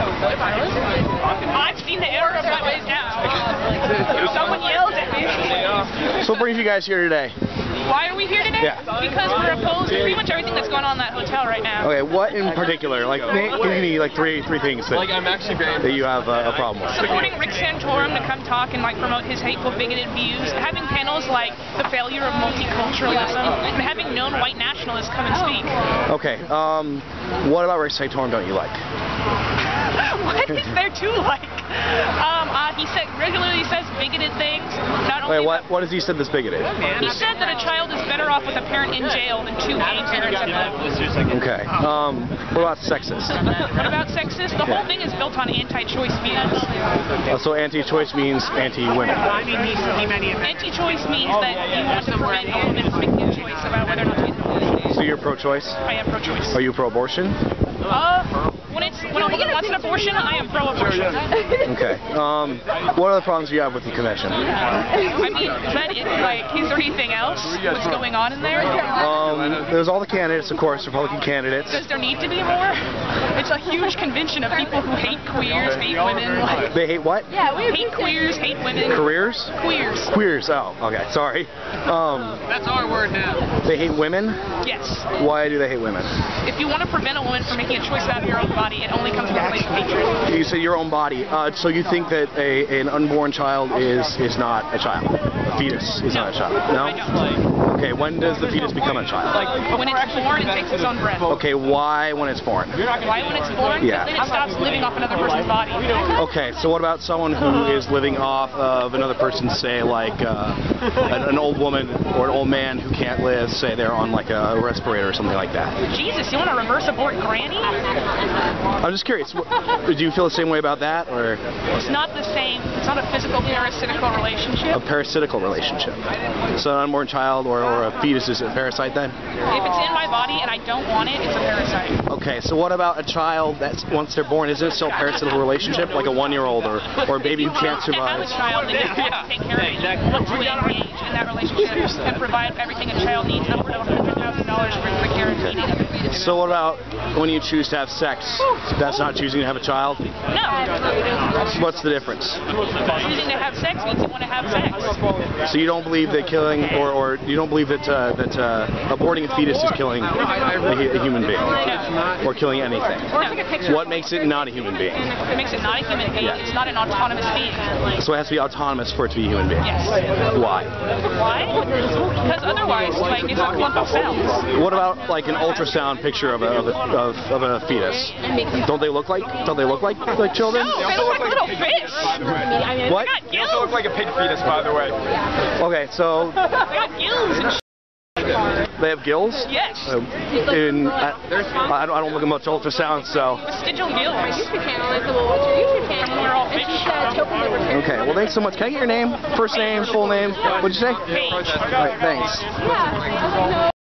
I've seen the error of my ways down. Someone yelled at me. So what brings you guys here today? Why are we here today? Yeah. Because we're opposed to pretty much everything that's going on in that hotel right now. Okay, what in particular? Like, give me like three things that you have a problem with. Supporting Rick Santorum to come talk and like promote his hateful, bigoted views. Having panels like the failure of multiculturalism, and having known white nationalists come and speak. Okay, what about Rick Santorum don't you like? What is there to like? He regularly says bigoted things. Not only Wait, what has he said that's bigoted? He said that a child is better off with a parent in jail than two gay parents at home. Okay. What about sexist? What about sexist? The whole thing is built on anti-choice views. So anti-choice means anti-women. Anti-choice means that you want to prevent a woman from making a choice about whether or not to be born. So you're pro-choice? I am pro-choice. Are you pro-abortion? When a woman wants an abortion, I am pro-abortion. Okay. What are the problems you have with the convention? I mean, is there anything else? What's going on in there? There's all the candidates, of course, Republican candidates. Does there need to be more? It's a huge convention of people who hate queers, hate women. They hate what? Yeah, we hate queers, hate women. Careers? Queers. Queers. Oh, okay. Sorry. That's our word now. They hate women? Yes. Why do they hate women? If you want to prevent a woman from making a choice about your own body, it only comes from a place of hatred. You say your own body. So you think that an unborn child is not a child? A fetus is not a child? No? I don't. Okay, when does the fetus become a child? When it's born, it takes its own breath. Okay, why when it's born? Why when it's born? Yeah. Because then it stops living off another person's body. Okay, so what about someone who is living off of another person, say like an old woman or an old man who can't live, say they're on like a respirator or something like that? Jesus, you want to reverse abort Granny? I'm just curious, do you feel the same way about that, or? It's not the same. It's not a physical parasitical relationship. A parasitical relationship. So an unborn child or a fetus is a parasite then? If it's in my body and I don't want it, it's a parasite. Okay, so what about a child that's once they're born, isn't it still a parasitical relationship, like a 1-year-old or a baby who can't survive? If you want to have a child, then you have to take care of it. You want to engage in that relationship and provide everything a child needs, upward of $100,000 for the care and feeding of it. So what about when you choose to have sex? That's not choosing to have a child? No. What's the difference? Choosing to have sex means you want to have sex. So you don't believe that killing, or you don't believe that aborting a fetus is killing a human being? No. Or killing anything? No. What makes it not a human being? It makes it not a human being. It's not an autonomous being. So it has to be autonomous for it to be a human being? Yes. Why? Why? Because otherwise, like, it's a clump of cells. What about like an ultrasound picture of a fetus? Don't they look like children? No, they look like little fish. What? They also look like a pig fetus, by the way. Okay, so They got gills and they have gills? yes. I don't look at much ultrasound, so. Vestigial gills. We're all fish. Okay, well thanks so much. Can I get your name? First name, full name? What'd you say? Paige. All right, thanks. Yeah.